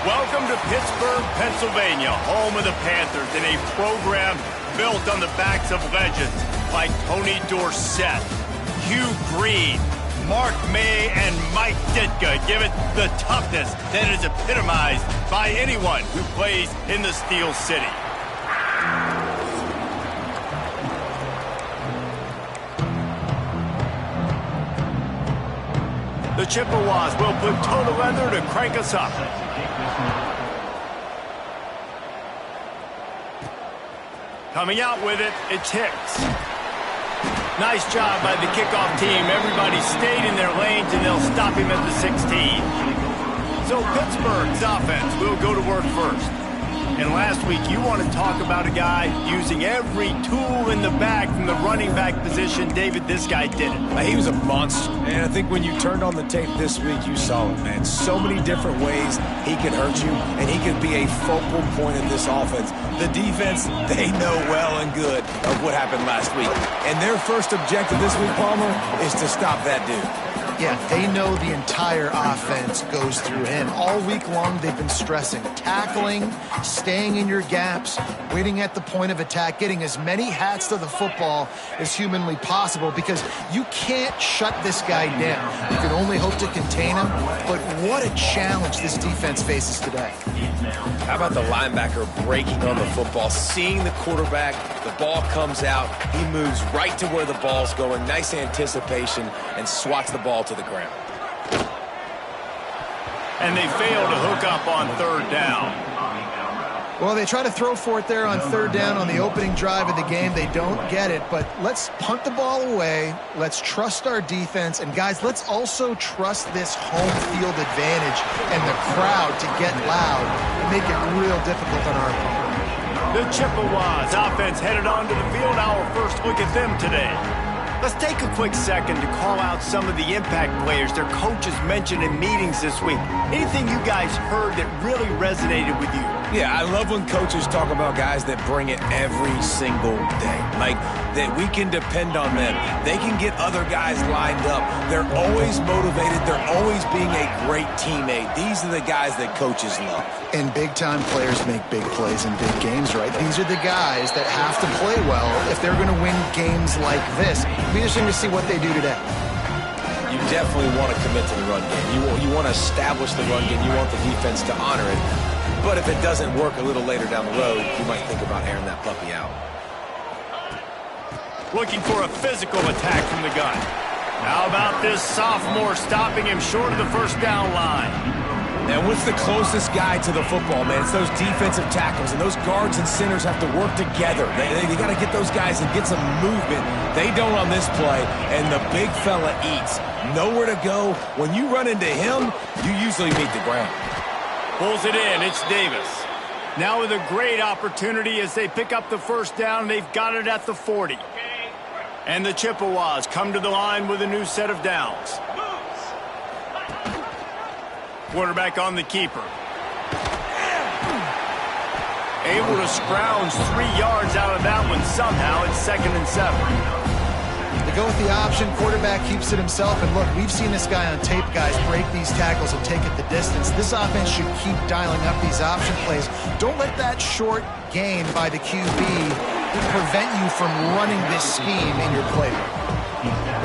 Welcome to Pittsburgh, Pennsylvania, home of the Panthers, in a program built on the backs of legends like Tony Dorsett, Hugh Green, Mark May, and Mike Ditka. Give it the toughness that is epitomized by anyone who plays in the Steel City. The Chippewas will put toe to leather to crank us up. Coming out with it, it's Hicks. Nice job by the kickoff team. Everybody stayed in their lanes, and they'll stop him at the 16. So Pittsburgh's offense will go to work first. And last week, you want to talk about a guy using every tool in the bag from the running back position. David, this guy did it. He was a monster. And I think when you turned on the tape this week, you saw it, man. So many different ways he can hurt you, and he can be a focal point of this offense. The defense, they know well and good of what happened last week. And their first objective this week, Palmer, is to stop that dude. Yeah, they know the entire offense goes through him. All week long, they've been stressing tackling, staying in your gaps, waiting at the point of attack, getting as many hats to the football as humanly possible, because you can't shut this guy down. You can only hope to contain him, but what a challenge this defense faces today. How about the linebacker breaking on the football, seeing the quarterback, the ball comes out, he moves right to where the ball's going, nice anticipation, and swats the ball to the ground. And they fail to hook up on third down. Well, they try to throw for it there on third down on the opening drive of the game. They don't get it, but let's punt the ball away. Let's trust our defense. And, guys, let's also trust this home field advantage and the crowd to get loud and make it real difficult on our opponent. The Chippewas offense headed onto the field. Our first look at them today. Let's take a quick second to call out some of the impact players their coaches mentioned in meetings this week. Anything you guys heard that really resonated with you? Yeah, I love when coaches talk about guys that bring it every single day. Like, that we can depend on them. They can get other guys lined up. They're always motivated. They're always being a great teammate. These are the guys that coaches love. And big-time players make big plays in big games, right? These are the guys that have to play well if they're going to win games like this. It'll be interesting to see what they do today. You definitely want to commit to the run game. You want to establish the run game. You want the defense to honor it. But if it doesn't work a little later down the road, you might think about airing that puppy out. Looking for a physical attack from the gun. How about this sophomore stopping him short of the first down line? And what's the closest guy to the football, man? It's those defensive tackles, and those guards and centers have to work together. They got to get those guys and get some movement. They don't on this play, and the big fella eats. Nowhere to go. When you run into him, you usually meet the ground. Pulls it in. It's Davis. Now with a great opportunity as they pick up the first down. They've got it at the 40. And the Chippewas come to the line with a new set of downs. Quarterback on the keeper. Able to scrounge 3 yards out of that one somehow. It's 2nd and 7. They go with the option. Quarterback keeps it himself. And look, we've seen this guy on tape, guys, break these tackles and take it the distance. This offense should keep dialing up these option plays. Don't let that short gain by the QB prevent you from running this scheme in your playbook.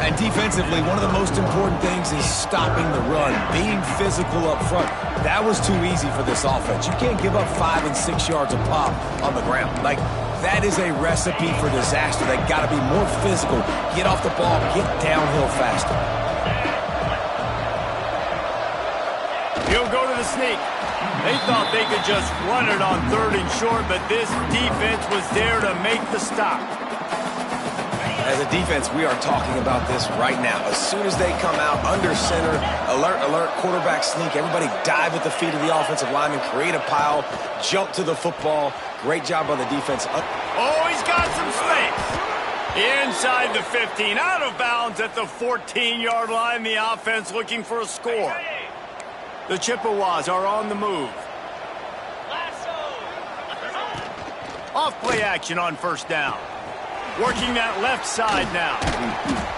And defensively, one of the most important things is stopping the run, being physical up front. That was too easy for this offense. You can't give up 5 and 6 yards a pop on the ground. Like, that is a recipe for disaster. They got to be more physical, get off the ball, get downhill faster. He'll go to the sneak. They thought they could just run it on 3rd and short, but this defense was there to make the stop. As a defense, we are talking about this right now. As soon as they come out under center, alert, alert, quarterback sneak, everybody dive at the feet of the offensive lineman, create a pile, jump to the football. Great job on the defense. Oh, he's got some space. Inside the 15, out of bounds at the 14-yard line. The offense looking for a score. The Chippewas are on the move. Off play action on first down. Working that left side now.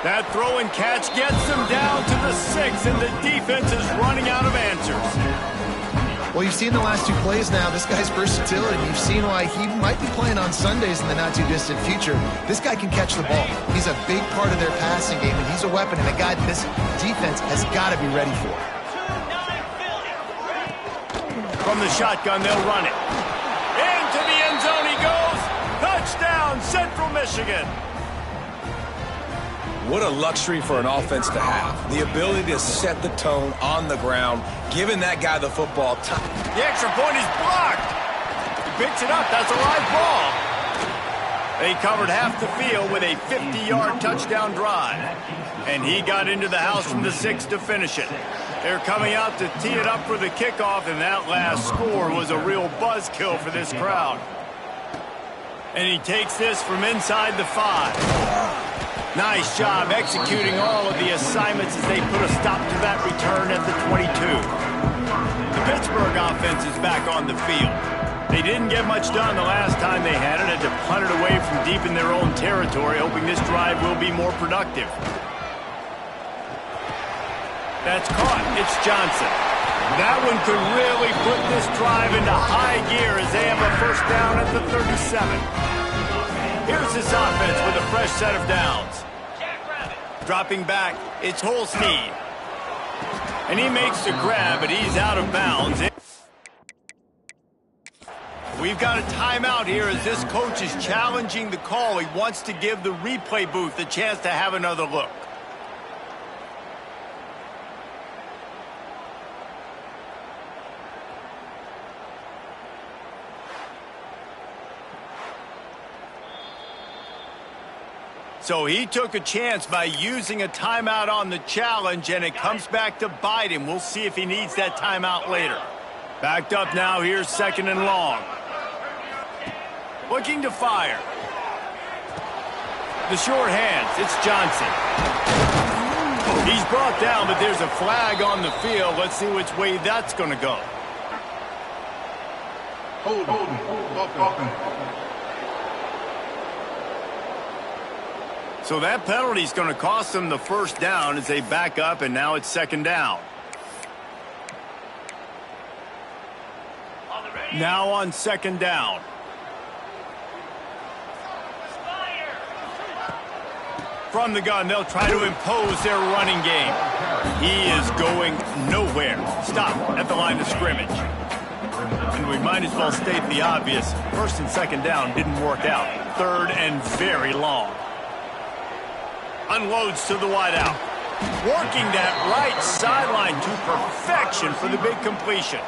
That throw and catch gets them down to the 6, and the defense is running out of answers. Well, you've seen the last two plays now. This guy's versatility. You've seen why he might be playing on Sundays in the not-too-distant future. This guy can catch the ball. He's a big part of their passing game, and he's a weapon and a guy that this defense has got to be ready for. From the shotgun, they'll run it. Into the end zone he goes. Touchdown, Central Michigan. What a luxury for an offense to have. The ability to set the tone on the ground, giving that guy the football time. The extra point is blocked. He picks it up. That's a live ball. They covered half the field with a 50-yard touchdown drive. And he got into the house from the 6 to finish it. They're coming out to tee it up for the kickoff, and that last score was a real buzzkill for this crowd. And he takes this from inside the 5. Nice job executing all of the assignments as they put a stop to that return at the 22. The Pittsburgh offense is back on the field. They didn't get much done the last time they had it, had to punt it away from deep in their own territory, hoping this drive will be more productive. That's caught. It's Johnson. That one could really put this drive into high gear as they have a first down at the 37. Here's this offense with a fresh set of downs. Dropping back, it's Holstein. And he makes the grab, but he's out of bounds. We've got a timeout here as this coach is challenging the call. He wants to give the replay booth a chance to have another look. So he took a chance by using a timeout on the challenge, and it comes back to bite him. We'll see if he needs that timeout later. Backed up now, here's 2nd and long. Looking to fire. The short hands, it's Johnson. He's brought down, but there's a flag on the field. Let's see which way that's going to go. So that penalty is going to cost them the first down as they back up, and now it's 2nd down. Now on 2nd down. From the gun, they'll try to impose their running game. He is going nowhere. Stop at the line of scrimmage. And we might as well state the obvious. 1st and 2nd down didn't work out. 3rd and very long. Unloads to the wideout. Working that right sideline to perfection for the big completion.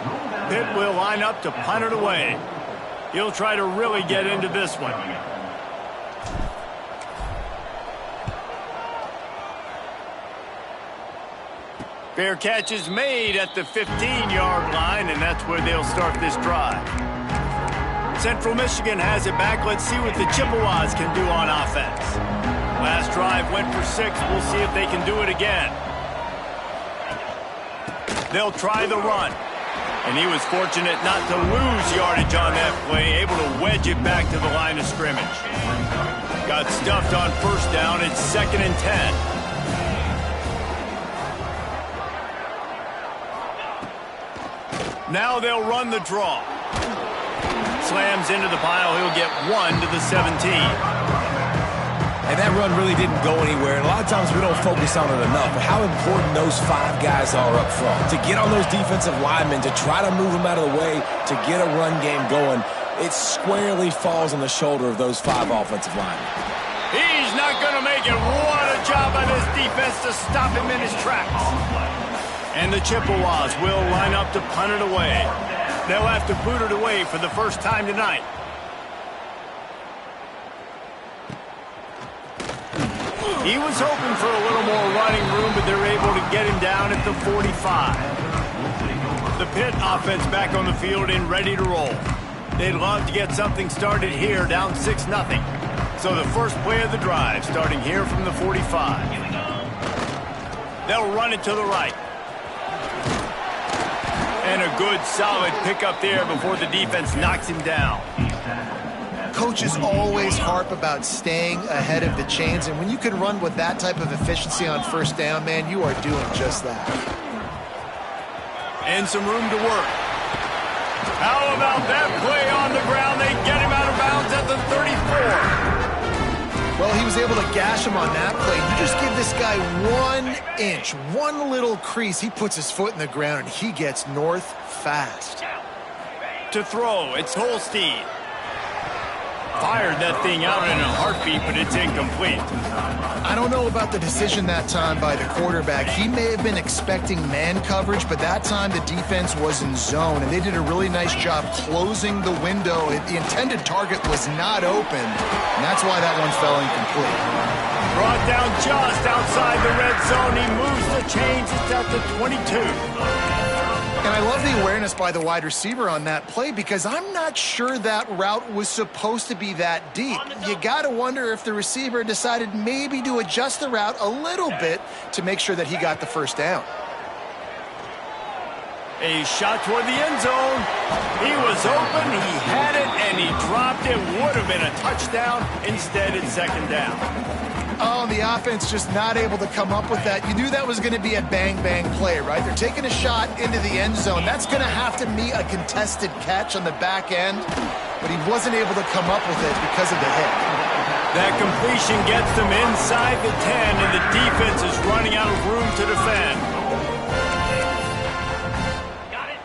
Pitt will line up to punt it away. He'll try to really get into this one. Fair catch is made at the 15-yard line, and that's where they'll start this drive. Central Michigan has it back. Let's see what the Chippewas can do on offense. Last drive went for 6. We'll see if they can do it again. They'll try the run. And he was fortunate not to lose yardage on that play, able to wedge it back to the line of scrimmage. Got stuffed on 1st down. It's 2nd and 10. Now they'll run the draw. Slams into the pile. He'll get 1 to the 17. And that run really didn't go anywhere. And a lot of times we don't focus on it enough, but how important those 5 guys are up front. To get on those defensive linemen, to try to move them out of the way, to get a run game going, it squarely falls on the shoulder of those 5 offensive linemen. He's not going to make it. What a job by this defense to stop him in his tracks. And the Chippewas will line up to punt it away. They'll have to boot it away for the first time tonight. He was hoping for a little more running room, but they're able to get him down at the 45. The Pitt offense back on the field and ready to roll. They'd love to get something started here, down 6-0. So the first play of the drive, starting here from the 45. They'll run it to the right. And a good, solid pickup there before the defense knocks him down. Coaches always harp about staying ahead of the chains, and when you can run with that type of efficiency on 1st down, man, you are doing just that. And some room to work. How about that play on the ground? They get him out of bounds at the 34. Well, he was able to gash him on that play. You just give this guy 1 inch, one little crease. He puts his foot in the ground, and he gets north fast. To throw, it's Holstein. Fired that thing out in a heartbeat, but it's incomplete. I don't know about the decision that time by the quarterback. He may have been expecting man coverage, but that time the defense was in zone, and they did a really nice job closing the window. The intended target was not open, and that's why that one fell incomplete. Brought down just outside the red zone. He moves the chains. It's at the 22. And I love the awareness by the wide receiver on that play because I'm not sure that route was supposed to be that deep. You got to wonder if the receiver decided maybe to adjust the route a little bit to make sure that he got the first down. A shot toward the end zone. He was open, he had it, and he dropped it. Would have been a touchdown. Instead, it's second down. Oh, the offense just not able to come up with that. You knew that was going to be a bang-bang play, right? They're taking a shot into the end zone. That's going to have to meet a contested catch on the back end, but he wasn't able to come up with it because of the hit. That completion gets them inside the 10, and the defense is running out of room to defend.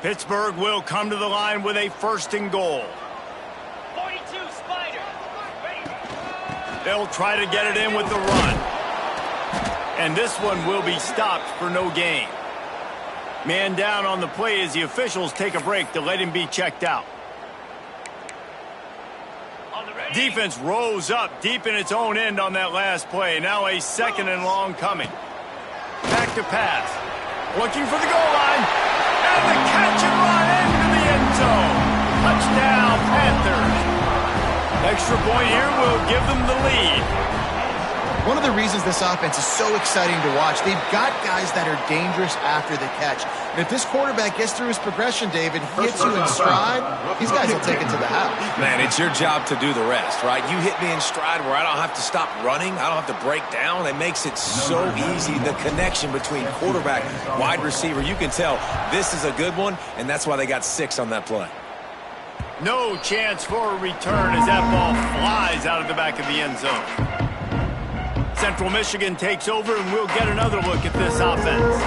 Pittsburgh will come to the line with a 1st and goal. They'll try to get it in with the run. And this one will be stopped for no gain. Man down on the play as the officials take a break to let him be checked out. Defense rose up deep in its own end on that last play. Now a 2nd and long coming. Back to pass. Looking for the goal line. And the catch and run into the end zone. Touchdown, Panthers. Extra point here will give them the lead. One of the reasons this offense is so exciting to watch, they've got guys that are dangerous after the catch. And if this quarterback gets through his progression, David, he hits you in stride, these guys will take it to the house. Man, it's your job to do the rest, right? You hit me in stride where I don't have to stop running. I don't have to break down. It makes it so easy. The connection between quarterback, wide receiver, you can tell this is a good one, and that's why they got 6 on that play. No chance for a return as that ball flies out of the back of the end zone. Central Michigan takes over, and we'll get another look at this offense.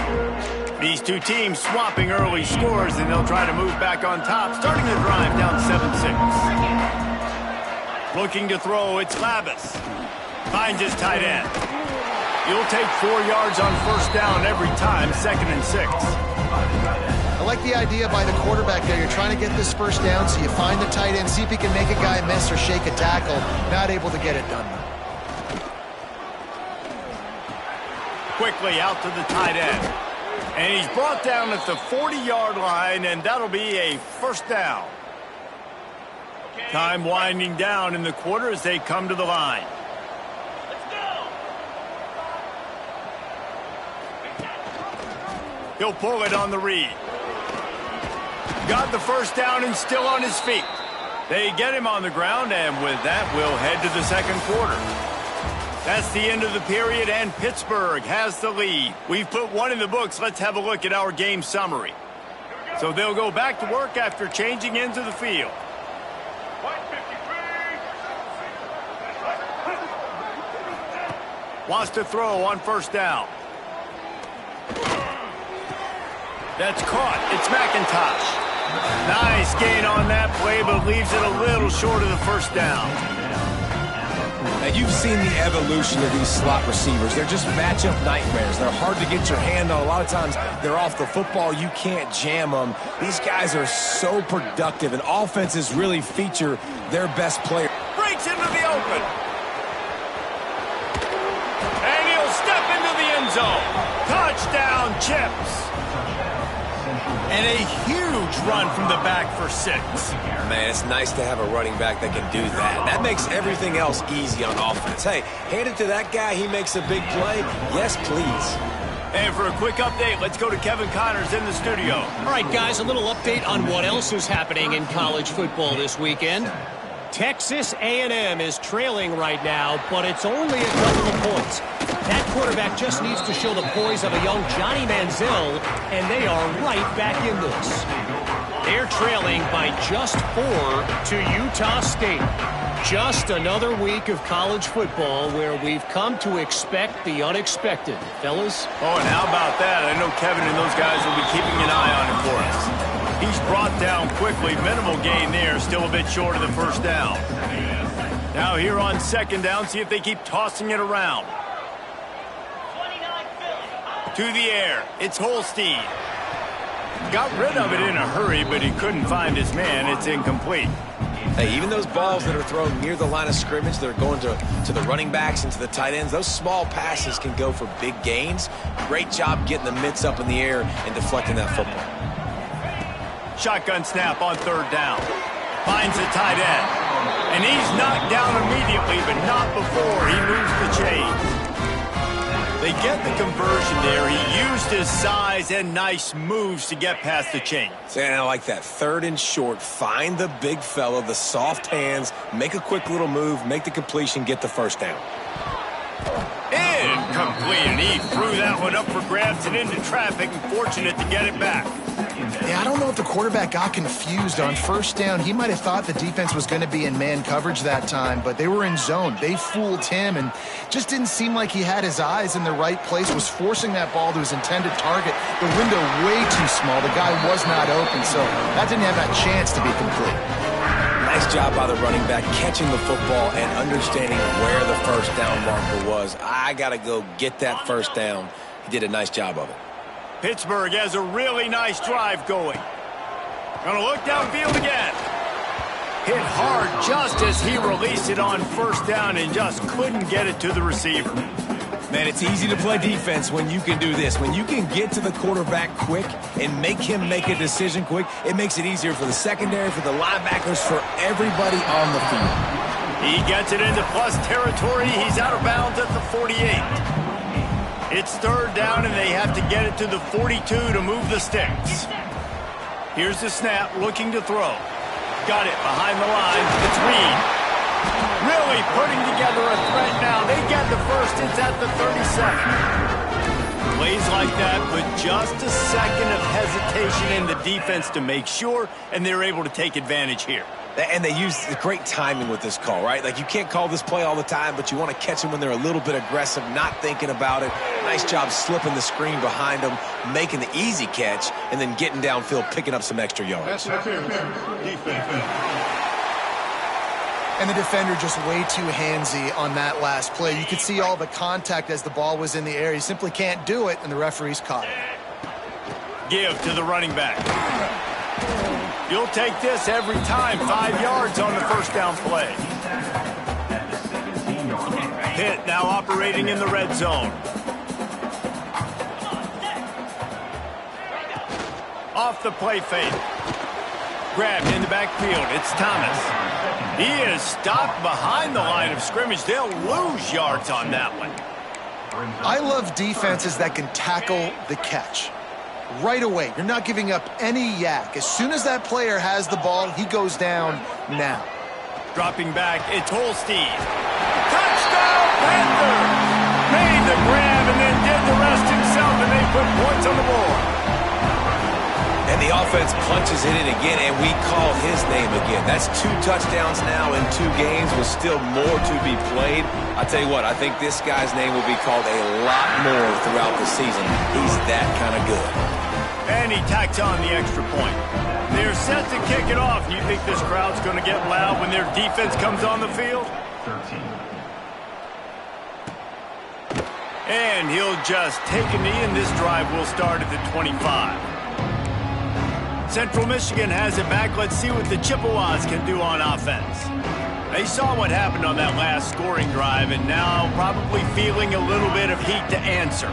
These two teams swapping early scores, and they'll try to move back on top, starting the drive down 7-6. Looking to throw, it's Labus. Finds his tight end. You'll take 4 yards on 1st down every time, 2nd and 6. I like the idea by the quarterback there. You're trying to get this 1st down, so you find the tight end, see if he can make a guy miss or shake a tackle. Not able to get it done. Quickly out to the tight end. And he's brought down at the 40-yard line, and that'll be a 1st down. Time winding down in the quarter as they come to the line. He'll pull it on the read. Got the 1st down and still on his feet. They get him on the ground, and with that, we'll head to the 2nd quarter. That's the end of the period, and Pittsburgh has the lead. We've put 1 in the books. Let's have a look at our game summary. So they'll go back to work after changing into the field. Wants to throw on 1st down. That's caught. It's McIntosh. Nice gain on that play, but leaves it a little short of the 1st down. Now, you've seen the evolution of these slot receivers. They're just matchup nightmares. They're hard to get your hand on. A lot of times, they're off the football. You can't jam them. These guys are so productive, and offenses really feature their best player. Breaks into the open. And he'll step into the end zone. Touchdown, Chips. And a huge run from the back for 6. Man, it's nice to have a running back that can do that. That makes everything else easy on offense. Hey, hand it to that guy. He makes a big play. Yes, please. And for a quick update, let's go to Kevin Connors in the studio. All right, guys, a little update on what else is happening in college football this weekend. Texas A&M is trailing right now, but it's only a couple of points. That quarterback just needs to show the poise of a young Johnny Manziel, and they are right back in this. They're trailing by just 4 to Utah State. Just another week of college football where we've come to expect the unexpected. Fellas? Oh, and how about that? I know Kevin and those guys will be keeping an eye on him for us. He's brought down quickly. Minimal gain there. Still a bit short of the first down. Now here on second down, see if they keep tossing it around. To the air. It's Holstein. Got rid of it in a hurry, but he couldn't find his man. It's incomplete. Hey, even those balls that are thrown near the line of scrimmage, that are going to the running backs and to the tight ends, those small passes can go for big gains. Great job getting the mitts up in the air and deflecting that football. Shotgun snap on third down. Finds the tight end. And he's knocked down immediately, but not before he moves the chains. They get the conversion there. He used his size and nice moves to get past the chains. And I like that. Third and short. Find the big fella, the soft hands, make a quick little move, make the completion, get the first down. Incomplete. And he threw that one up for grabs and into traffic, and fortunate to get it back. Yeah, I don't know if the quarterback got confused on first down. He might have thought the defense was going to be in man coverage that time, but they were in zone. They fooled him and just didn't seem like he had his eyes in the right place, was forcing that ball to his intended target. The window way too small. The guy was not open, so that didn't have that chance to be complete. Nice job by the running back catching the football and understanding where the first down marker was. I got to go get that first down. He did a nice job of it. Pittsburgh has a really nice drive going. Gonna look downfield again. Hit hard just as he released it on first down and just couldn't get it to the receiver. Man, it's easy to play defense when you can do this. When you can get to the quarterback quick and make him make a decision quick, it makes it easier for the secondary, for the linebackers, for everybody on the field. He gets it into plus territory. He's out of bounds at the 48. It's third down, and they have to get it to the 42 to move the sticks. Here's the snap, looking to throw. Got it behind the line. It's Reed. Really putting together a threat now. They get the first. It's at the 37. Plays like that, but just a second of hesitation in the defense to make sure, and they're able to take advantage here. And they use great timing with this call, right? Like, you can't call this play all the time, but you want to catch them when they're a little bit aggressive, not thinking about it. Nice job slipping the screen behind them, making the easy catch, and then getting downfield, picking up some extra yards. And the defender just way too handsy on that last play. You could see all the contact as the ball was in the air. He simply can't do it, and the referee's caught it. Give to the running back. You'll take this every time. 5 yards on the first down play. Pitt now operating in the red zone. Off the play fake. Grabbed in the backfield. It's Thomas. He is stopped behind the line of scrimmage. They'll lose yards on that one. I love defenses that can tackle the catch. Right away, you're not giving up any yak. As soon as that player has the ball, he goes down now. Dropping back, it's Holstein. Touchdown, Panthers! Made the grab and then did the rest himself, and they put points on the board. And the offense punches it in again, and we call his name again. That's 2 touchdowns now in 2 games with still more to be played. I tell you what, I think this guy's name will be called a lot more throughout the season. He's that kind of good. And he tacks on the extra point. They're set to kick it off. You think this crowd's going to get loud when their defense comes on the field? 13. And he'll just take a knee, and this drive will start at the 25. Central Michigan has it back. Let's see what the Chippewas can do on offense. They saw what happened on that last scoring drive, and now probably feeling a little bit of heat to answer.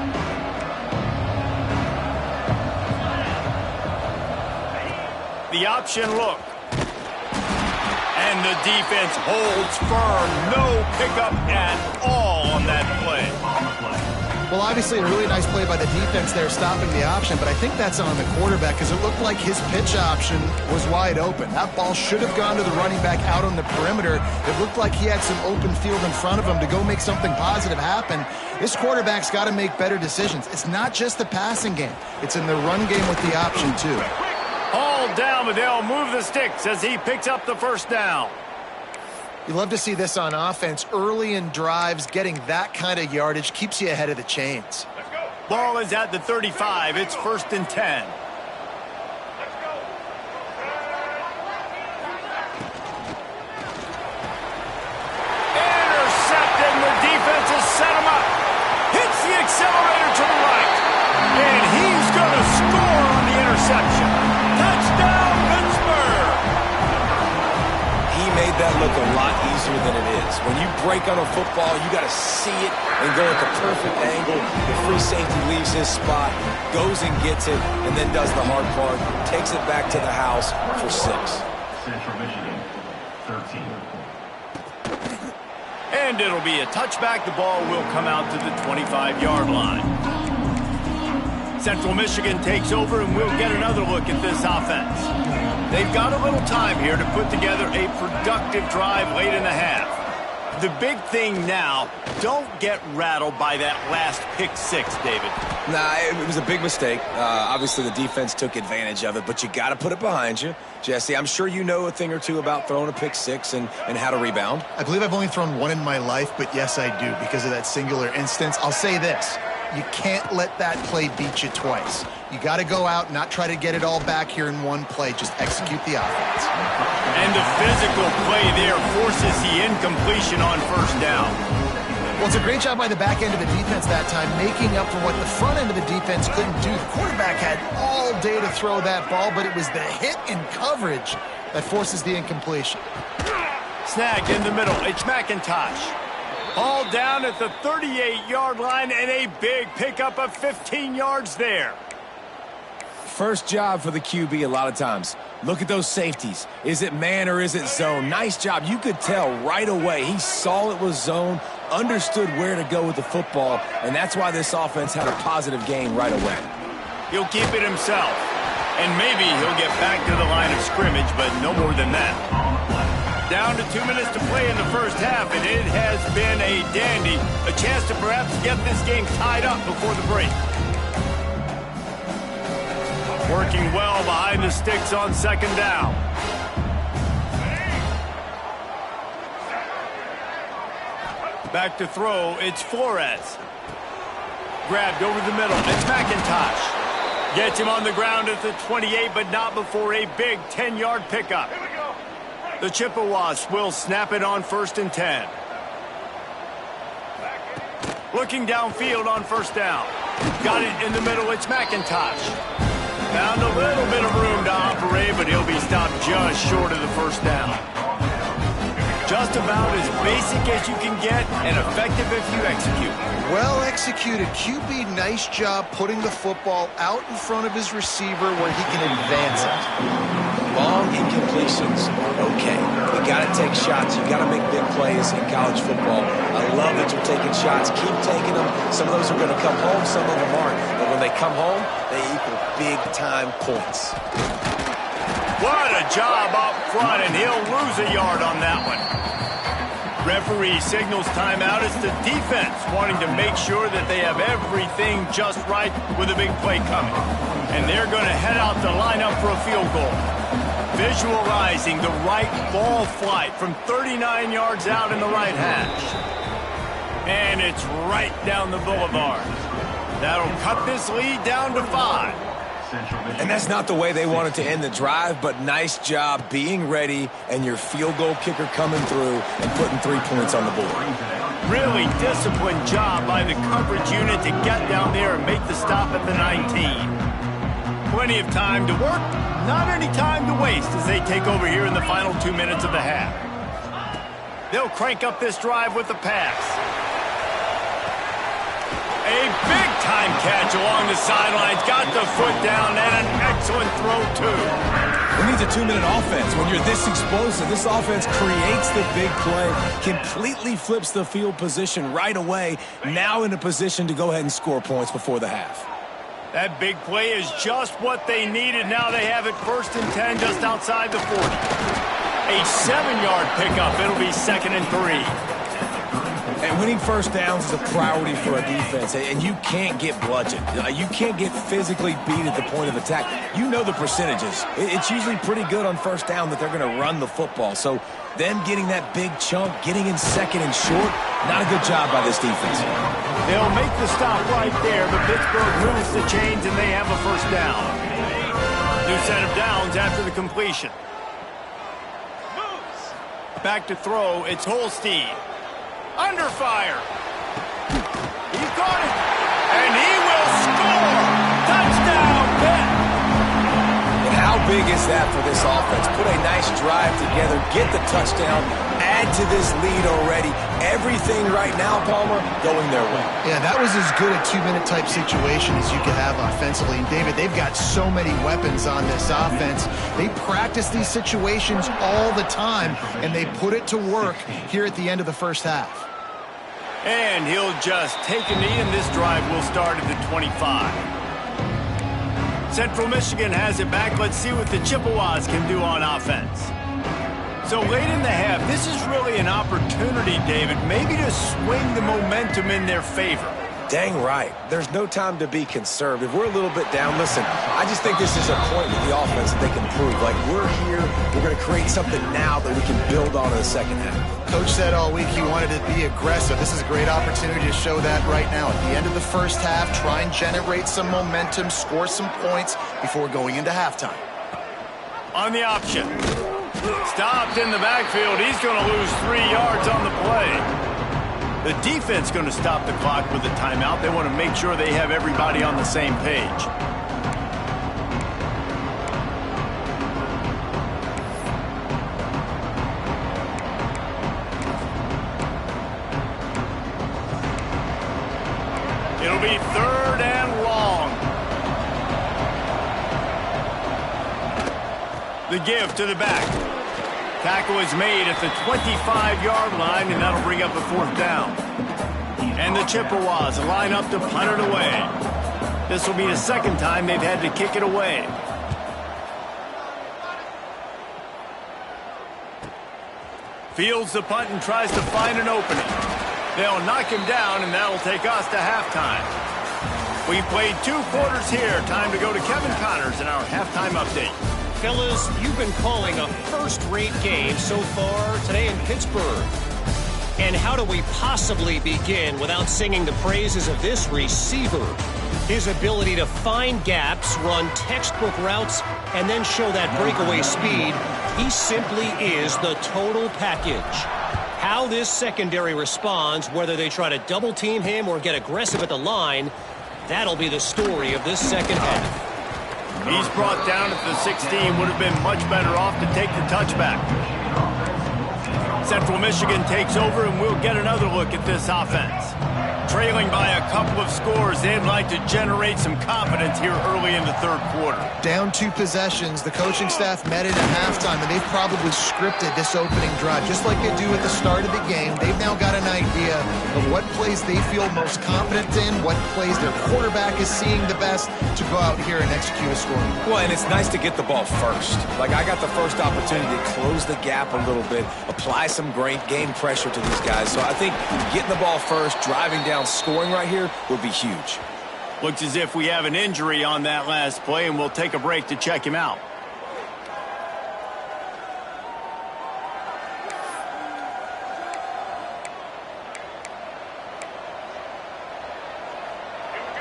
The option look. And the defense holds firm. No pickup at all on that play. Well, obviously a really nice play by the defense there stopping the option, but I think that's on the quarterback because it looked like his pitch option was wide open. That ball should have gone to the running back out on the perimeter. It looked like he had some open field in front of him to go make something positive happen. This quarterback's got to make better decisions. It's not just the passing game. It's in the run game with the option, too. All down, but they'll move the sticks as he picks up the first down. You love to see this on offense. Early in drives, getting that kind of yardage keeps you ahead of the chains. Ball is at the 35. It's 1st and 10. Intercepted, and the defense has set him up. Hits the accelerator to the right. And he's going to score on the interception. Touchdown, Pittsburgh! He made that look a lot easier than it is. When you break on a football, you got to see it and go at the perfect angle. The free safety leaves his spot, goes and gets it, and then does the hard part, takes it back to the house for 6. Central Michigan, 13. And it'll be a touchback. The ball will come out to the 25-yard line. Central Michigan takes over, and we'll get another look at this offense. They've got a little time here to put together a productive drive late in the half. The big thing now, don't get rattled by that last pick 6, David. Nah, it was a big mistake. Obviously, the defense took advantage of it, but you got to put it behind you. Jesse, I'm sure you know a thing or two about throwing a pick 6 and how to rebound. I believe I've only thrown one in my life, but yes, I do because of that singular instance. I'll say this. You can't let that play beat you twice. You got to go out, not try to get it all back here in one play. Just execute the offense. And the physical play there forces the incompletion on 1st down. Well, it's a great job by the back end of the defense that time, making up for what the front end of the defense couldn't do. The quarterback had all day to throw that ball, but it was the hit and coverage that forces the incompletion. Snagged in the middle. It's McIntosh. Ball down at the 38-yard line, and a big pickup of 15 yards there. First job for the QB a lot of times. Look at those safeties. Is it man or is it zone? Nice job. You could tell right away. He saw it was zone, understood where to go with the football, and that's why this offense had a positive game right away. He'll keep it himself, and maybe he'll get back to the line of scrimmage, but no more than that. Down to 2 minutes to play in the first half, and it has been a dandy. A chance to perhaps get this game tied up before the break. Working well behind the sticks on 2nd down. Back to throw, it's Flores. Grabbed over the middle, it's McIntosh. Gets him on the ground at the 28, but not before a big 10-yard pickup. The Chippewas will snap it on 1st and 10. Looking downfield on 1st down. Got it in the middle, it's McIntosh. Found a little bit of room to operate, but he'll be stopped just short of the 1st down. Just about as basic as you can get and effective if you execute. Well executed. QB, nice job putting the football out in front of his receiver where he can advance it. Long incompletions are okay. You got to take shots. You got to make big plays in college football. I love that you're taking shots. Keep taking them. Some of those are going to come home. Some of them aren't. But when they come home, they equal big-time points. What a job up front, and he'll lose a yard on that one. Referee signals timeout. It's the defense wanting to make sure that they have everything just right with a big play coming. And they're going to head out to line up for a field goal. Visualizing the right ball flight from 39 yards out in the right hash. And it's right down the boulevard. That'll cut this lead down to 5. And that's not the way they wanted to end the drive, but nice job being ready and your field goal kicker coming through and putting 3 points on the board. Really disciplined job by the coverage unit to get down there and make the stop at the 19. Plenty of time to work, not any time to waste as they take over here in the final 2 minutes of the half. They'll crank up this drive with the pass. A big-time catch along the sidelines. Got the foot down and an excellent throw, too. It needs a 2-minute offense. When you're this explosive, this offense creates the big play, completely flips the field position right away, now in a position to go ahead and score points before the half. That big play is just what they needed. Now they have it 1st and 10 just outside the 40. A 7-yard pickup. It'll be 2nd and 3. And winning first downs is a priority for a defense, and you can't get bludgeoned. You can't get physically beat at the point of attack. You know the percentages. It's usually pretty good on first down that they're going to run the football. So them getting that big chunk, getting in second and short, not a good job by this defense. They'll make the stop right there, but Pittsburgh moves the chains and they have a first down. New set of downs after the completion. Back to throw, it's Holstein. Under fire. He got it. And he will score. Touchdown, Pitt. And how big is that for this offense? Put a nice drive together, get the touchdown, add to this lead already. Everything right now, Palmer, going their way. Yeah, that was as good a two-minute type situation as you could have offensively. And David, they've got so many weapons on this offense. They practice these situations all the time, and they put it to work here at the end of the first half. And he'll just take a knee, and this drive will start at the 25. Central Michigan has it back. Let's see what the Chippewas can do on offense. So late in the half, this is really an opportunity, David, maybe to swing the momentum in their favor. Dang right. There's no time to be conservative. We're a little bit down. Listen, I just think this is a point with the offense that they can prove. Like, we're here, we're going to create something now that we can build on in the second half. Coach said all week he wanted to be aggressive. This is a great opportunity to show that right now. At the end of the first half, try and generate some momentum, score some points before going into halftime. On the option. Stopped in the backfield. He's going to lose 3 yards on the play. The defense going to stop the clock with a timeout. They want to make sure they have everybody on the same page. It'll be 3rd and long. The give to the back. Tackle is made at the 25-yard line, and that'll bring up a 4th down. And the Chippewas line up to punt it away. This will be the second time they've had to kick it away. Fields the punt and tries to find an opening. They'll knock him down, and that'll take us to halftime. We played 2 quarters here. Time to go to Kevin Connors in our halftime update. Fellas, you've been calling a first-rate game so far today in Pittsburgh. And how do we possibly begin without singing the praises of this receiver? His ability to find gaps, run textbook routes, and then show that breakaway speed. He simply is the total package. How this secondary responds, whether they try to double-team him or get aggressive at the line, that'll be the story of this second half. He's brought down at the 16. Would have been much better off to take the touchback. Central Michigan takes over, and we'll get another look at this offense. Trailing by a couple of scores, they'd like to generate some confidence here early in the 3rd quarter. Down 2 possessions, the coaching staff met it at halftime, and they've probably scripted this opening drive. Just like they do at the start of the game, they've now got an idea of what plays they feel most confident in, what plays their quarterback is seeing the best to go out here and execute a scoring. Well, and it's nice to get the ball first. Like, I got the first opportunity to close the gap a little bit, apply some great game pressure to these guys. So I think getting the ball first, driving down, scoring right here would be huge. Looks as if we have an injury on that last play, and we'll take a break to check him out.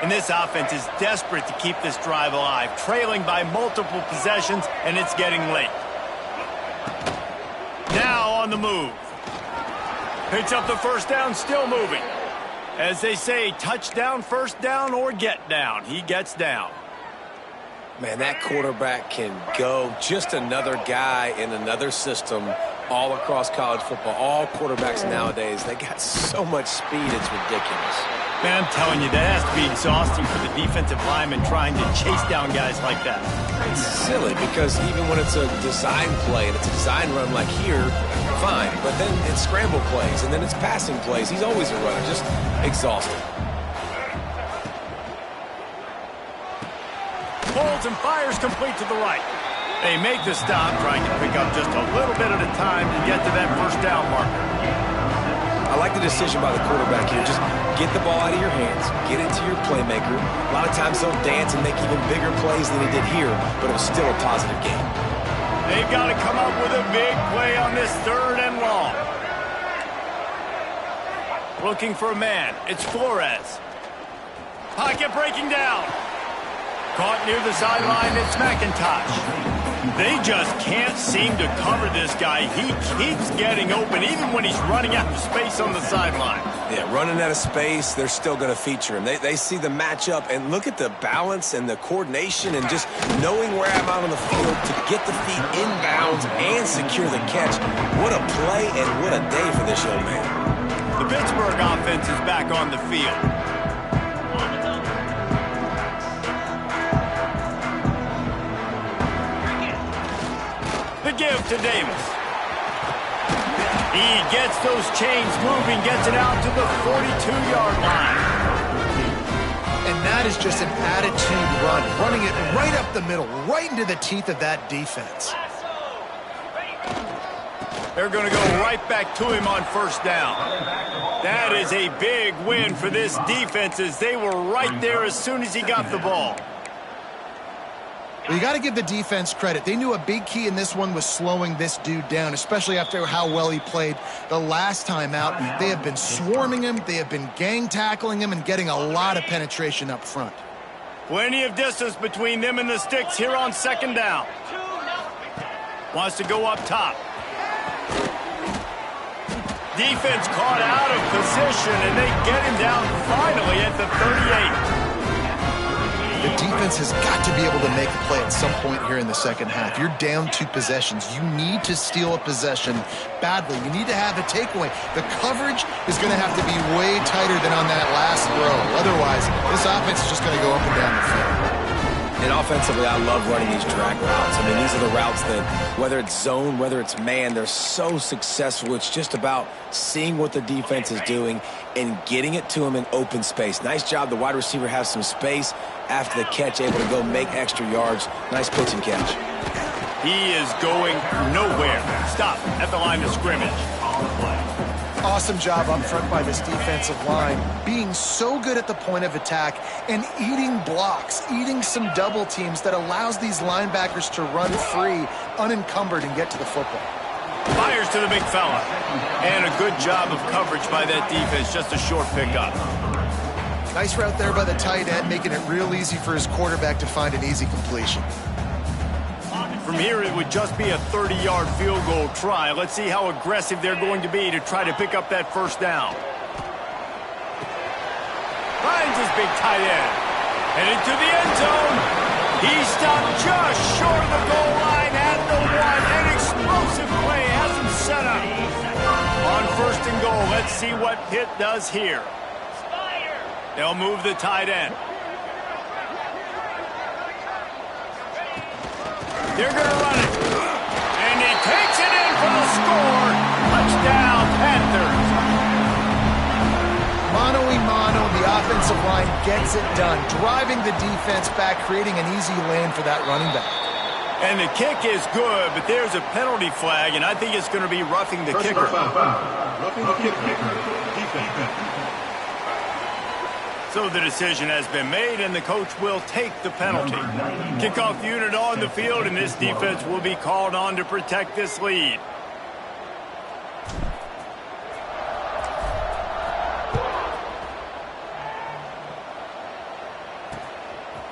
And this offense is desperate to keep this drive alive, trailing by multiple possessions, and it's getting late. Now on the move. Picks up the first down, still moving. As they say, touchdown, first down, or get down. He gets down. Man, that quarterback can go. Just another guy in another system all across college football. All quarterbacks nowadays, they got so much speed, it's ridiculous. Man, I'm telling you, that has to be exhausting for the defensive lineman trying to chase down guys like that. It's silly because even when it's a design play and it's a design run like here, fine. But then it's scramble plays and then it's passing plays. He's always a runner, just exhausting. Holds and fires complete to the right. They make the stop, trying to pick up just a little bit at a time to get to that first down marker. I like the decision by the quarterback here. Just get the ball out of your hands, get it to your playmaker. A lot of times he'll dance and make even bigger plays than he did here, but it was still a positive game. They've got to come up with a big play on this 3rd and long. Looking for a man. It's Flores. Pocket breaking down. Caught near the sideline. It's McIntosh. They just can't seem to cover this guy. He keeps getting open, even when he's running out of space on the sideline. Yeah, running out of space, they're still going to feature him. They see the matchup, and look at the balance and the coordination and just knowing where I'm out on the field to get the feet inbounds and secure the catch. What a play and what a day for this young man. The Pittsburgh offense is back on the field. The give to Davis. He gets those chains moving, gets it out to the 42-yard line. And that is just an attitude run, running it right up the middle, right into the teeth of that defense. They're going to go right back to him on 1st down. That is a big win for this defense, as they were right there as soon as he got the ball. Well, you got to give the defense credit. They knew a big key in this one was slowing this dude down, especially after how well he played the last time out. They have been swarming him, they have been gang tackling him, and getting a lot of penetration up front. Plenty of distance between them and the sticks here on 2nd down. Wants to go up top. Defense caught out of position, and they get him down finally at the 38. The defense has got to be able to make a play at some point here in the 2nd half. You're down 2 possessions. You need to steal a possession badly. You need to have a takeaway. The coverage is going to have to be way tighter than on that last throw. Otherwise, this offense is just going to go up and down the field. And offensively, I love running these drag routes. I mean, these are the routes that, whether it's zone, whether it's man, they're so successful. It's just about seeing what the defense is doing and getting it to them in open space. Nice job. The wide receiver has some space after the catch, able to go make extra yards. Nice pitch and catch. He is going nowhere. Stop at the line of scrimmage. Awesome job up front by this defensive line, being so good at the point of attack and eating blocks, eating some double teams that allows these linebackers to run free, unencumbered, and get to the football. Fires to the big fella. And a good job of coverage by that defense, just a short pickup. Nice route there by the tight end, making it real easy for his quarterback to find an easy completion. From here, it would just be a 30-yard field goal try. Let's see how aggressive they're going to be to try to pick up that 1st down. Finds his big tight end. And into the end zone. He stopped just short of the goal line at the 1. An explosive play has him set up. On 1st and goal, let's see what Pitt does here. They'll move the tight end. They're going to run it. And he takes it in for the score. Touchdown, Panthers. Mano-a-mano, the offensive line gets it done, driving the defense back, creating an easy lane for that running back. And the kick is good, but there's a penalty flag, and I think it's going to be roughing the kicker. Roughing the kicker. Defense. So the decision has been made, and the coach will take the penalty. Kickoff unit on the field, and this defense will be called on to protect this lead.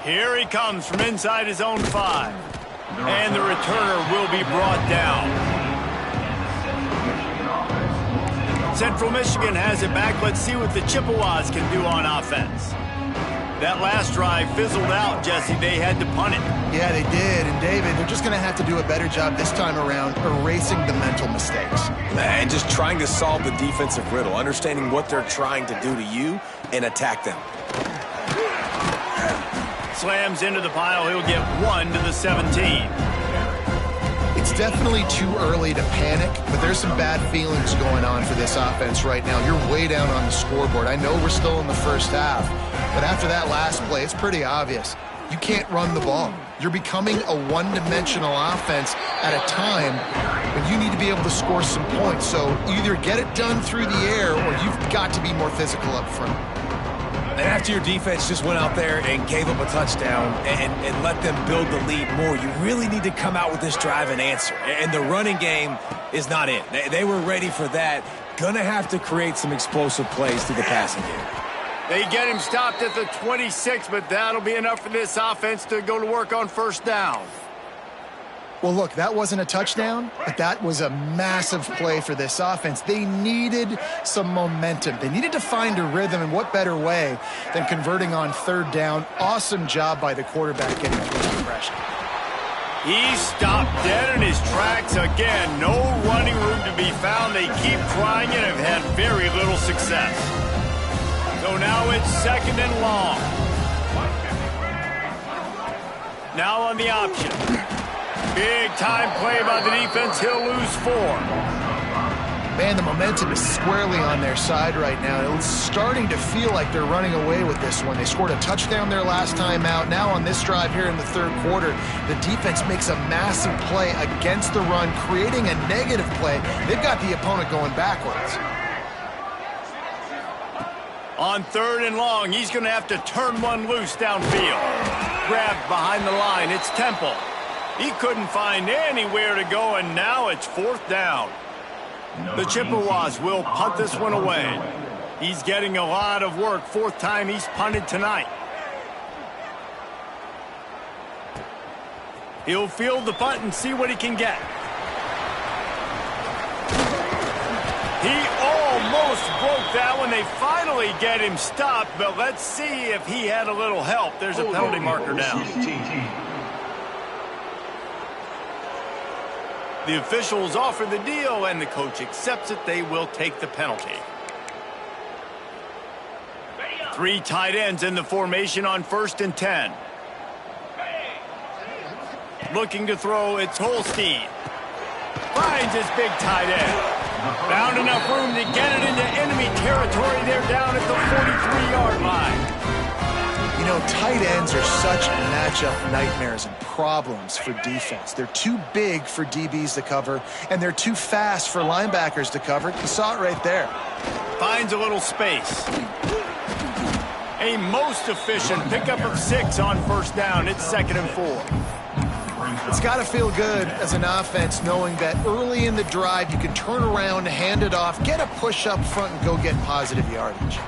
Here he comes from inside his own 5. And the returner will be brought down. Central Michigan has it back. Let's see what the Chippewas can do on offense. That last drive fizzled out, Jesse. They had to punt it. Yeah, they did. And, David, they're just going to have to do a better job this time around erasing the mental mistakes. And just trying to solve the defensive riddle, understanding what they're trying to do to you and attack them. Slams into the pile. He'll get 1 to the 17. It's definitely too early to panic, but there's some bad feelings going on for this offense right now. You're way down on the scoreboard. I know we're still in the 1st half, but after that last play, it's pretty obvious. You can't run the ball. You're becoming a one-dimensional offense at a time when you need to be able to score some points. So either get it done through the air or you've got to be more physical up front. And after your defense just went out there and gave up a touchdown and let them build the lead more, you really need to come out with this drive and answer. And the running game is not it. They were ready for that. Gonna have to create some explosive plays through the passing game. They get him stopped at the 26, but that'll be enough for this offense to go to work on first down. Well, look, that wasn't a touchdown, but that was a massive play for this offense. They needed some momentum. They needed to find a rhythm, and what better way than converting on third down. Awesome job by the quarterback getting through the pressure. He stopped dead in his tracks again. No running room to be found. They keep trying it and have had very little success. So now it's second and long. Now on the option. Big time play by the defense. He'll lose 4. Man, the momentum is squarely on their side right now. It's starting to feel like they're running away with this one. They scored a touchdown their last time out. Now on this drive here in the third quarter, the defense makes a massive play against the run, creating a negative play. They've got the opponent going backwards. On third and long, he's going to have to turn one loose downfield. Grabbed behind the line. It's Temple. He couldn't find anywhere to go, and now it's fourth down. The Chippewas will punt this one away. He's getting a lot of work. Fourth time he's punted tonight. He'll field the punt and see what he can get. He almost broke that one. They finally get him stopped, but let's see if he had a little help. There's a penalty marker down. The officials offer the deal, and the coach accepts it. They will take the penalty. 3 tight ends in the formation on 1st and 10. Looking to throw, it's Holstein. Finds his big tight end. Found enough room to get it into enemy territory. They're down at the 43-yard line. You know, tight ends are such matchup nightmares and problems for defense. They're too big for DBs to cover, and they're too fast for linebackers to cover. You saw it right there. Finds a little space. A most efficient pickup of 6 on first down. It's 2nd and 4. It's got to feel good as an offense knowing that early in the drive you can turn around, hand it off, get a push up front, and go get positive yardage.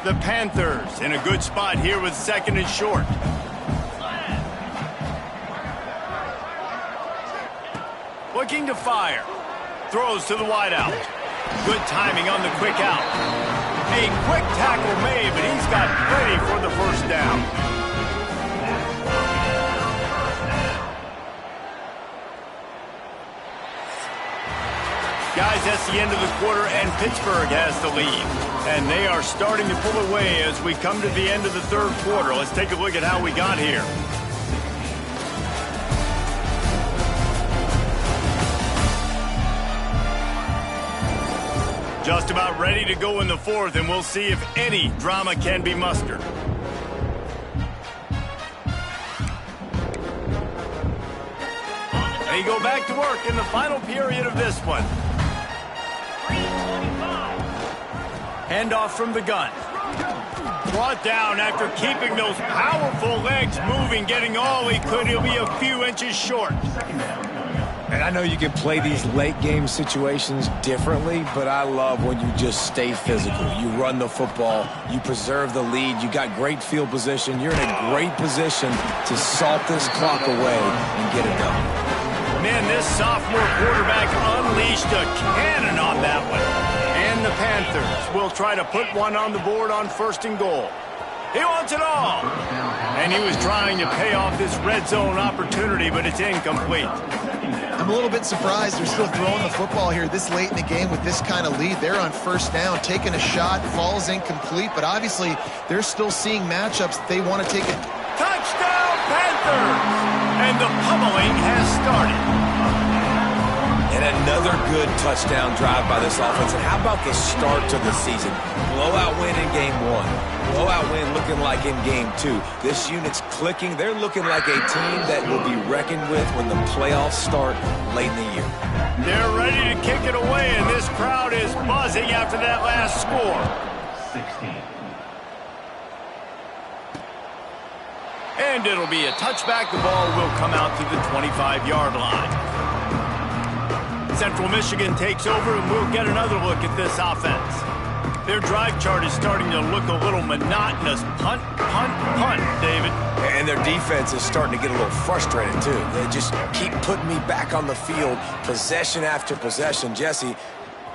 The Panthers in a good spot here with 2nd and short. Looking to fire. Throws to the wideout. Good timing on the quick out. A quick tackle made, but he's got plenty for the first down. Guys, that's the end of the quarter, and Pittsburgh has the lead. And they are starting to pull away as we come to the end of the third quarter. Let's take a look at how we got here. Just about ready to go in the fourth, and we'll see if any drama can be mustered. They go back to work in the final period of this one. Handoff from the gun. Brought down after keeping those powerful legs moving, getting all he could. He'll be a few inches short. And I know you can play these late-game situations differently, but I love when you just stay physical. You run the football, you preserve the lead, you got great field position. You're in a great position to salt this clock away and get it done. Man, this sophomore quarterback unleashed a cannon on that one. And the Panthers will try to put one on the board on 1st and goal. He wants it all. And he was trying to pay off this red zone opportunity, but it's incomplete. I'm a little bit surprised they're still throwing the football here this late in the game with this kind of lead. They're on 1st down, taking a shot, falls incomplete, but obviously they're still seeing matchups that they want to take it. Touchdown, Panthers! And the pummeling has started. And another good touchdown drive by this offense. And how about the start to the season? Blowout win in game 1. Blowout win looking like in game 2. This unit's clicking. They're looking like a team that will be reckoned with when the playoffs start late in the year. They're ready to kick it away, and this crowd is buzzing after that last score. 16. And it'll be a touchback. The ball will come out to the 25-yard line. Central Michigan takes over, and we'll get another look at this offense. Their drive chart is starting to look a little monotonous. Punt, punt, punt, David. And their defense is starting to get a little frustrated, too. They just keep putting me back on the field, possession after possession. Jesse,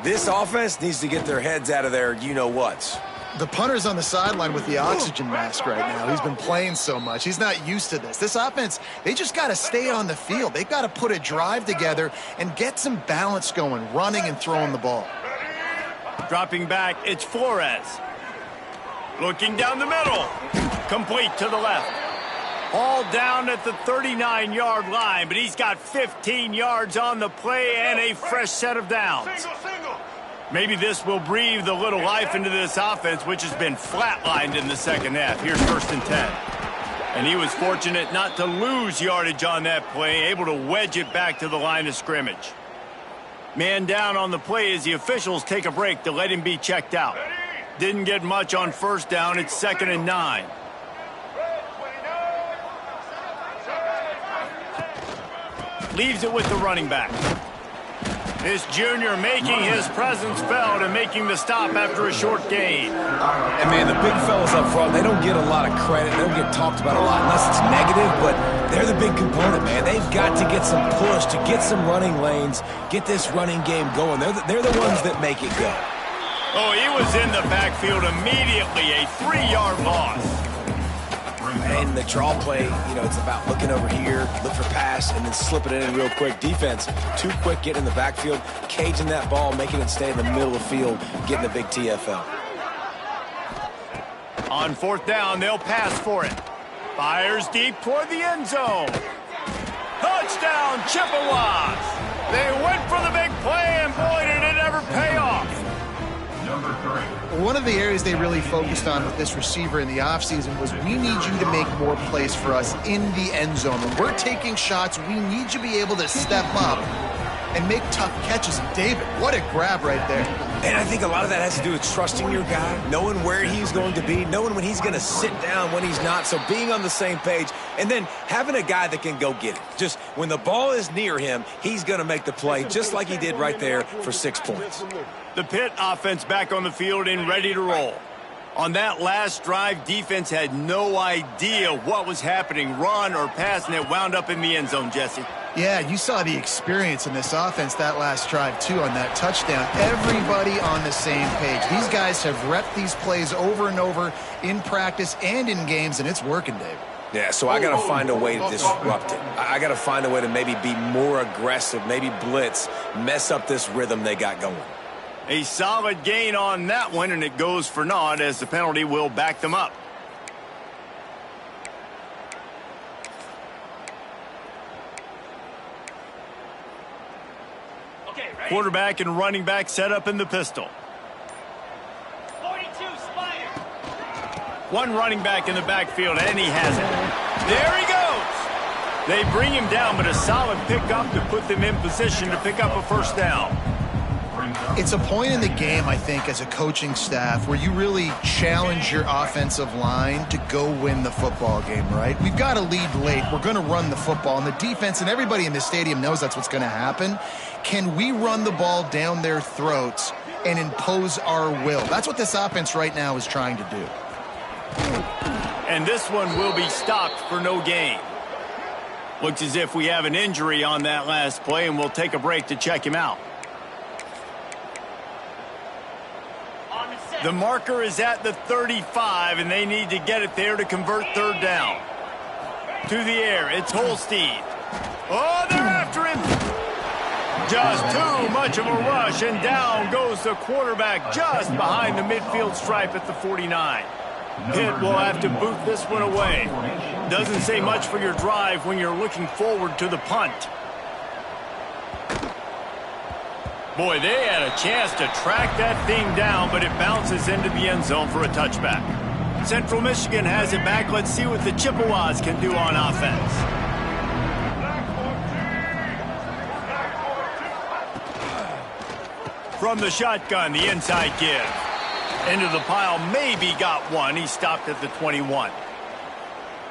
this offense needs to get their heads out of their you-know-whats. The punter's on the sideline with the oxygen mask right now. He's been playing so much. He's not used to this. This offense, they just got to stay on the field. They've got to put a drive together and get some balance going, running and throwing the ball. Dropping back, it's Flores. Looking down the middle. Complete to the left. All down at the 39-yard line, but he's got 15 yards on the play and a fresh set of downs. Maybe this will breathe a little life into this offense, which has been flatlined in the second half. Here's 1st and 10. And he was fortunate not to lose yardage on that play, able to wedge it back to the line of scrimmage. Man down on the play as the officials take a break to let him be checked out. Didn't get much on 1st down. It's 2nd and 9. Leaves it with the running back. This junior making his presence felt and making the stop after a short gain. And, man, the big fellas up front, they don't get a lot of credit. They don't get talked about a lot unless it's negative, but they're the big component, man. They've got to get some push, to get some running lanes, get this running game going. They're the ones that make it go. Oh, he was in the backfield immediately, a 3-yard loss. And the draw play, you know, it's about looking over here, look for pass, and then slipping it in real quick. Defense, too quick getting in the backfield, caging that ball, making it stay in the middle of the field, getting a big TFL. On 4th down, they'll pass for it. Fires deep toward the end zone. Touchdown, Chippewas! They went for the big play, and boy, did it ever pay off. Number 3. One of the areas they really focused on with this receiver in the offseason was we need you to make more plays for us in the end zone. When we're taking shots, we need you to be able to step up and make tough catches. And David, what a grab right there. And I think a lot of that has to do with trusting your guy, knowing where he's going to be, knowing when he's going to sit down, when he's not. So being on the same page, and then having a guy that can go get it. Just when the ball is near him, he's going to make the play, just like he did right there for 6 points. The Pitt offense back on the field and ready to roll. On that last drive, defense had no idea what was happening, run or pass, and it wound up in the end zone, Jesse. Yeah, you saw the experience in this offense that last drive, too, on that touchdown. Everybody on the same page. These guys have repped these plays over and over in practice and in games, and it's working, Dave. Yeah, so I got to find a way to disrupt it. I got to find a way to maybe be more aggressive, maybe blitz, mess up this rhythm they got going. A solid gain on that one, and it goes for naught as the penalty will back them up. Quarterback and running back set up in the pistol. 42 Spider. One running back in the backfield, and he has it. There he goes. They bring him down, but a solid pickup to put them in position to pick up a 1st down. It's a point in the game, I think, as a coaching staff where you really challenge your offensive line to go win the football game, right? We've got to lead late. We're going to run the football, and the defense and everybody in the stadium knows that's what's going to happen. Can we run the ball down their throats and impose our will? That's what this offense right now is trying to do. And this one will be stopped for no gain. Looks as if we have an injury on that last play, and we'll take a break to check him out. The marker is at the 35, and they need to get it there to convert 3rd down. To the air, it's Holstein. Oh, they're after him. Just too much of a rush, and down goes the quarterback just behind the midfield stripe at the 49. Pitt will have to boot this one away. Doesn't say much for your drive when you're looking forward to the punt. Boy, they had a chance to track that thing down, but it bounces into the end zone for a touchback. Central Michigan has it back. Let's see what the Chippewas can do on offense. From the shotgun, the inside give. Into the pile, maybe got one. He stopped at the 21.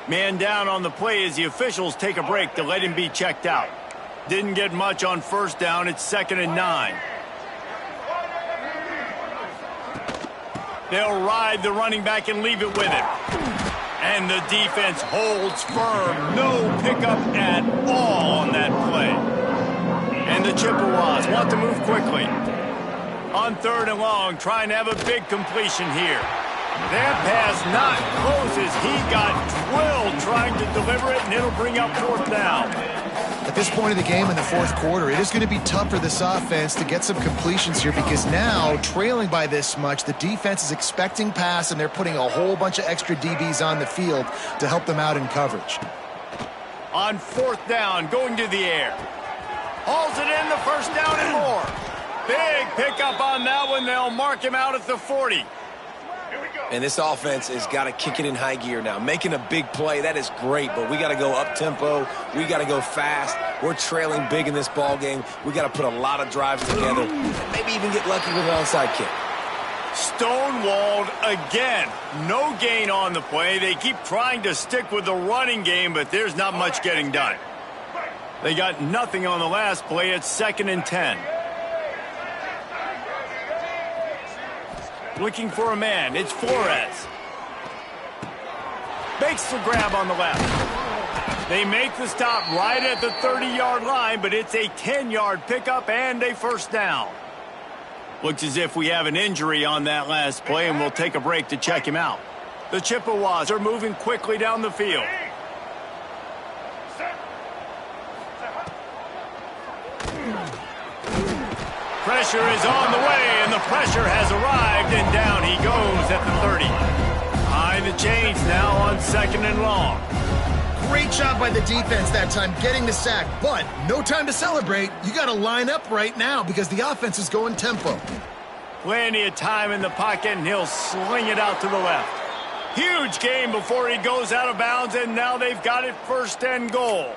Man down on the play as the officials take a break to let him be checked out. Didn't get much on first down. It's 2nd and 9. They'll ride the running back and leave it with him. And the defense holds firm. No pickup at all on that play. And the Chippewas want to move quickly. On 3rd and long, trying to have a big completion here. That pass not close as he got drilled trying to deliver it, and it'll bring up 4th down. At this point of the game in the 4th quarter, it is going to be tough for this offense to get some completions here because now, trailing by this much, the defense is expecting pass, and they're putting a whole bunch of extra DBs on the field to help them out in coverage. On 4th down, going to the air. Hauls it in, the 1st down and more. Big pickup on that one. They'll mark him out at the 40. And this offense has got to kick it in high gear now. Making a big play, that is great, but we got to go up-tempo. We got to go fast. We're trailing big in this ball game. We got to put a lot of drives together and maybe even get lucky with an onside kick. Stonewalled again. No gain on the play. They keep trying to stick with the running game, but there's not much getting done. They got nothing on the last play. It's 2nd and 10. Looking for a man. It's Flores. Makes the grab on the left. They make the stop right at the 30-yard line, but it's a 10-yard pickup and a 1st down. Looks as if we have an injury on that last play, and we'll take a break to check him out. The Chippewas are moving quickly down the field. Pressure is on the way, and the pressure has arrived, and down he goes at the 30. Behind the chains now on 2nd and long. Great job by the defense that time getting the sack, but no time to celebrate. You got to line up right now because the offense is going tempo. Plenty of time in the pocket, and he'll sling it out to the left. Huge gain before he goes out of bounds, and now they've got it 1st and goal.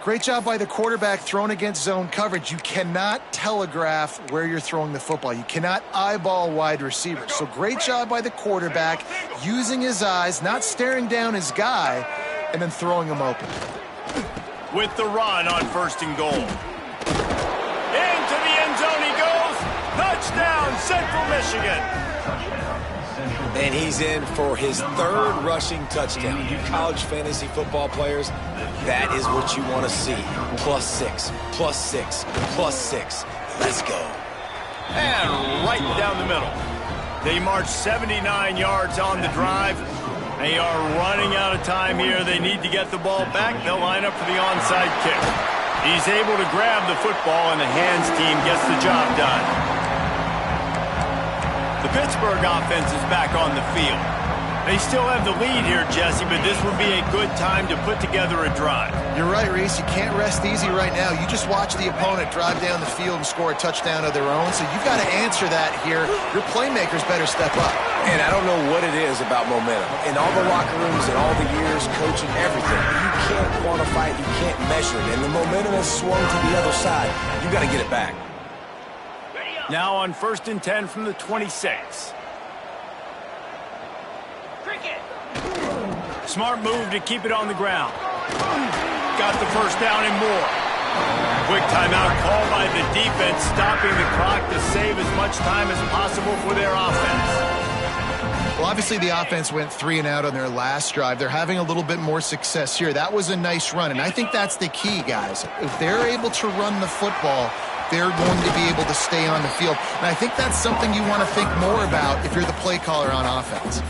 Great job by the quarterback thrown against zone coverage. You cannot telegraph where you're throwing the football. You cannot eyeball wide receivers. So great job by the quarterback using his eyes, not staring down his guy, and then throwing him open. With the run on 1st and goal. Into the end zone he goes. Touchdown, Central Michigan. And he's in for his 3rd rushing touchdown. You college fantasy football players, that is what you want to see. +6, +6, +6. Let's go. And right down the middle. They march 79 yards on the drive. They are running out of time here. They need to get the ball back. They'll line up for the onside kick. He's able to grab the football, and the hands team gets the job done. The Pittsburgh offense is back on the field. They still have the lead here, Jesse, but this would be a good time to put together a drive. You're right, Reese. You can't rest easy right now. You just watch the opponent drive down the field and score a touchdown of their own, so you've got to answer that here. Your playmakers better step up. And I don't know what it is about momentum. In all the locker rooms and all the years, coaching, everything, you can't quantify it, you can't measure it, and the momentum has swung to the other side. You got to get it back. Now on 1st and 10 from the 26. Smart move to keep it on the ground. Got the 1st down and more. Quick timeout called by the defense, stopping the clock to save as much time as possible for their offense. Well, obviously the offense went 3 and out on their last drive. They're having a little bit more success here. That was a nice run, and I think that's the key, guys. If they're able to run the football, they're going to be able to stay on the field. And I think that's something you want to think more about if you're the play caller on offense.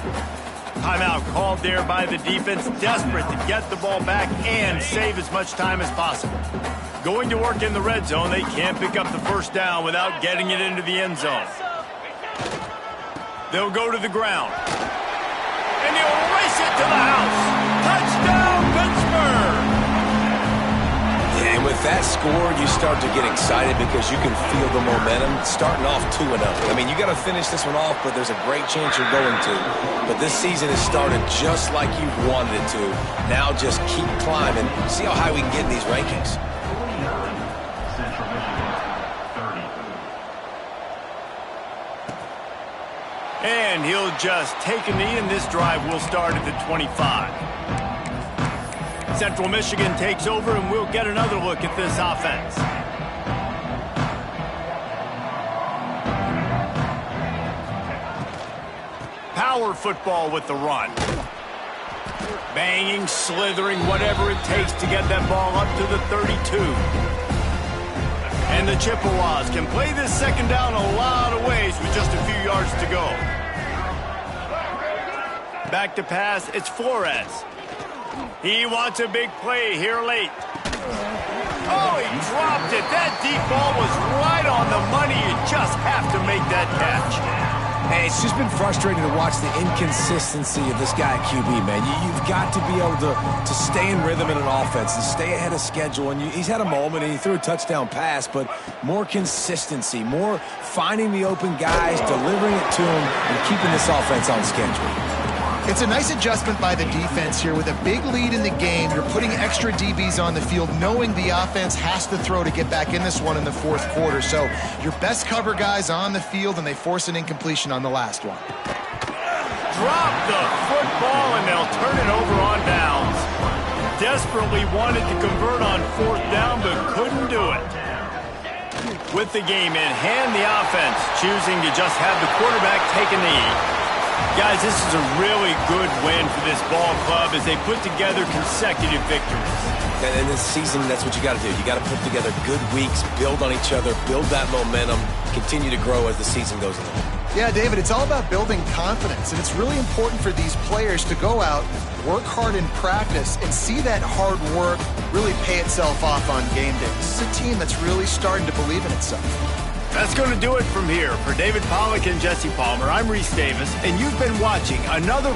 Timeout called there by the defense, desperate to get the ball back and save as much time as possible. Going to work in the red zone, they can't pick up the 1st down without getting it into the end zone. They'll go to the ground. And he'll race it to the house. Touchdown, Pittsburgh! And with with that score, you start to get excited because you can feel the momentum starting off 2-0. I mean, you got to finish this one off, but there's a great chance you're going to. But this season has started just like you wanted it to. Now just keep climbing. See how high we can get in these rankings. Central Michigan, 30. And he'll just take a knee, and this drive will start at the 25. Central Michigan takes over, and we'll get another look at this offense. Power football with the run. Banging, slithering, whatever it takes to get that ball up to the 32. And the Chippewas can play this second down a lot of ways with just a few yards to go. Back to pass, it's Flores. He wants a big play here late. Oh, he dropped it. That deep ball was right on the money. You just have to make that catch. Hey, it's just been frustrating to watch the inconsistency of this guy at QB, man. You've got to be able to stay in rhythm in an offense and stay ahead of schedule. And he's had a moment, and he threw a touchdown pass, but more consistency, more finding the open guys, delivering it to him, and keeping this offense on schedule. It's a nice adjustment by the defense here. With a big lead in the game, you're putting extra DBs on the field, knowing the offense has to throw to get back in this one in the fourth quarter. So your best cover guys on the field, and they force an incompletion on the last one. Drop the football, and they'll turn it over on downs. Desperately wanted to convert on fourth down, but couldn't do it. With the game in hand, the offense choosing to just have the quarterback take a knee. Guys, this is a really good win for this ball club as they put together consecutive victories. And in this season, that's what you got to do. You got to put together good weeks, build on each other, build that momentum, continue to grow as the season goes along. Yeah, David, it's all about building confidence, and it's really important for these players to go out, work hard in practice, and see that hard work really pay itself off on game day. This is a team that's really starting to believe in itself. That's going to do it from here. For David Pollack and Jesse Palmer, I'm Reese Davis, and you've been watching another